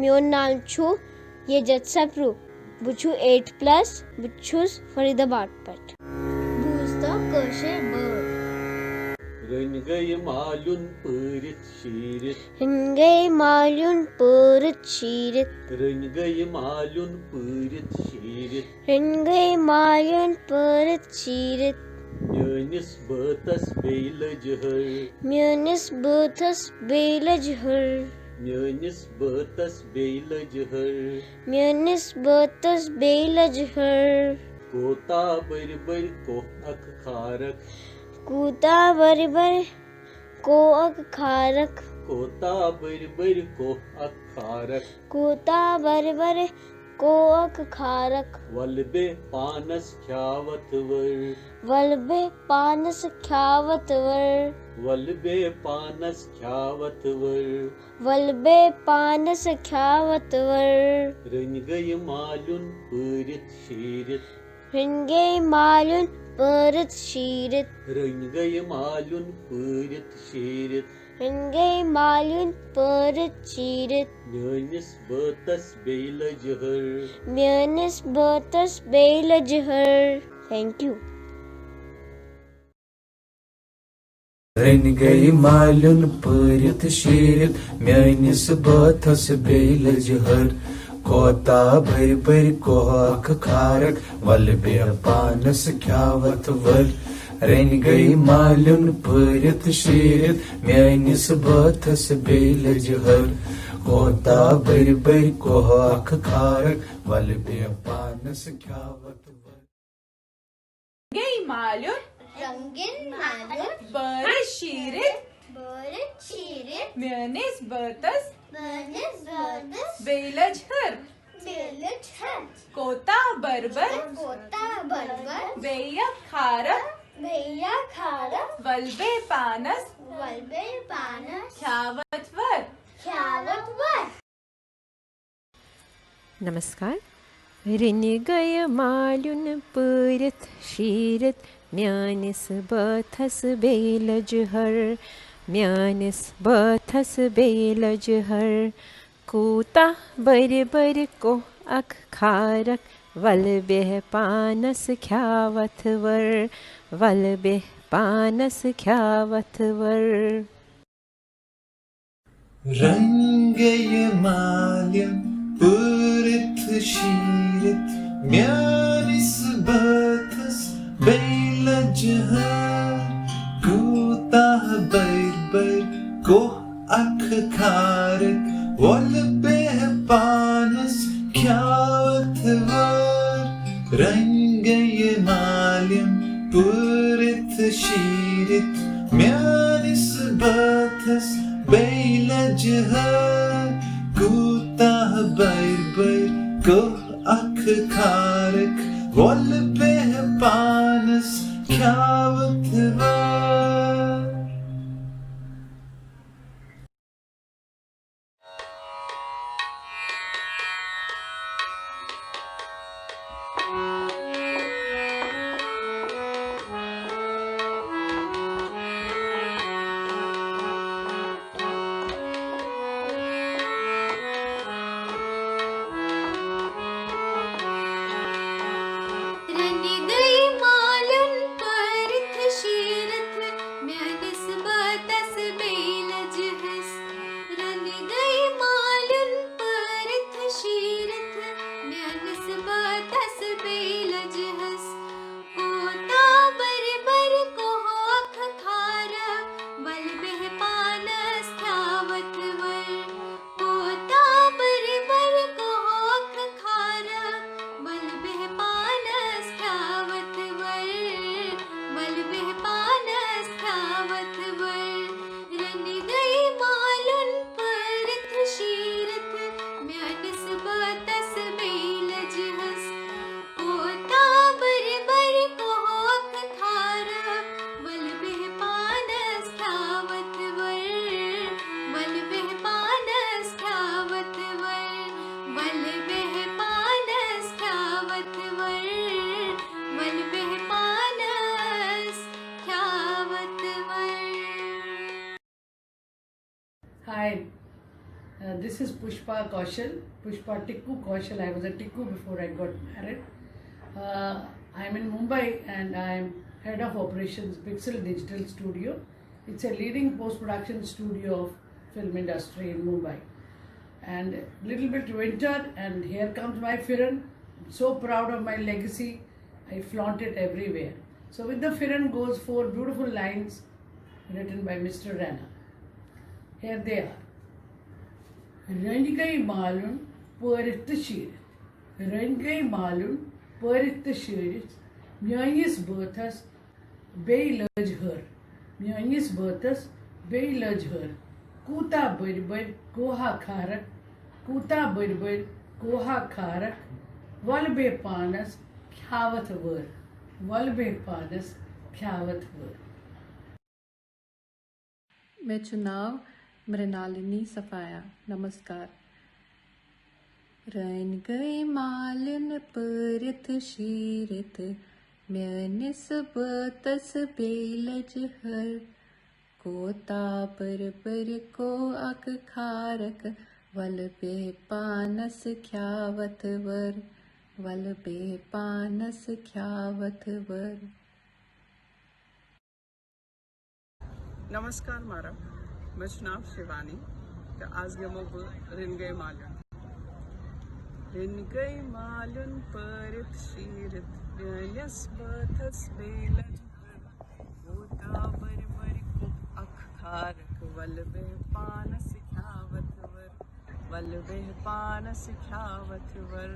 Mion Nalchu, Ye Jetsapru, Buchu 8+, Buchus Faridabad Pet. Who's the kosher bird? Rangay malun purit shirit. Rangay malun purit shirit. Rangay malun purit shirit. Rangay malun purit shirit. Mjönis bötas beilajhar. Mjönis bötas beilajhar. Mjönis bötas beilajhar. Mjönis bötas beilajhar. Kota bar ko ak kharak. Kuta barbar ko ak kharak. Kota bar ko ak kharak. Kuta barbar ko ak kharak. Valbe panas khyavatvr. Valbe panas khyavatvr. Valbe panas khyavatvr. Valbe panas khyavatvr. Rangay malun purit shirit. Rangay malun purit shirit. Rangay malun purit shirit. Rangay malun purit shirit. Mjönis bötas beilajhar. Mjönis bötas beilajhar. Thank you. Rangay malun purit shirit. Mjönis bötas beilajhar. Kota bar ko ak kharak. Valbe panas khyavatvr. Rangay malun purit shirit. Mjönis bötas beilajhar. Kota bar ko ak kharak. Valbe panas khyavatvr. Rangay malun Rangin malun purit shirit. Purit shirit. Mjönis bötas Mjönis bötas beilajhar. beilajhar. Kota barbar Kota barbar beya kharak. beya kharak. Valbe panas Valbe panas khyavatvr. khyavatvr. नमस्कार. Rangay malun purit shirit. Mjönis bötas beilajhar. Mjönis bötas beilajhar. Kuta bar ko ak kharak. Valbe panas khyavatvr. Valbe panas khyavatvr. Rangay malun purit shirit. Mjönis bötas beilajhar. Kuta bar ko ak kharak. Valbe panas khyavatvr. Rangay malun purit shirit. Mjönis bötas beilajhar. Kuta bar ko ak kharak. Valbe panas khyavatvr. Rangay malun purit shirit. Mjönis bötas beilajhar. Rangay malun purit shirit. Mjönis bötas beilajhar. Kota barbar ko ak kharak. Valbe panas khyavatvr. Kota barbar ko ak kharak. Valbe panas khyavatvr. Valbe panas khyavatvr. Rangay malun purit shirit. Mjönis bötas beilajhar. Kota barbar ko ak kharak. Valbe panas khyavatvr. Valbe panas khyavatvr. Valbe panas khyavatvr. Valbe panas khyavatvr. Hi, This is Pushpa Kaushal, Pushpa Tikku Kaushal. I was a Tikku before I got married. I'm in Mumbai and I'm head of operations Pixel Digital Studio. It's a leading post-production studio of film industry in Mumbai. And little bit winter, and here comes my Firan. So proud of my legacy. I flaunt it everywhere. So with the Firan goes 4 beautiful lines written by Mr. Rana. Here they are. Rengai malun porit shir. Rengai malun porit shir. Myanis berthas beilaj her. Myanis berthas beilaj her. Kuta birber koha kharak. Kuta birber koha kharak. Valbe panas khavat ver. Valbe panas khavat ver. मैं चुनाव मृणालिनी सफाया। नमस्कार। Run गई मालिन परित शीरित म्यानिस बतस बेलज हर कोता पर को अक खारक वल पे पानस ख्यावत वर वल पे पानस ख्यावत वर। नमस्कार मारा मैं चुनाव शिवानी का आज गमो रिन गई मालुन परित शीरित म्यानिस बथस बेलज होता बर को अख खारक वलबे पानस ख्यावत वर वलबे पानस ख्यावत वर।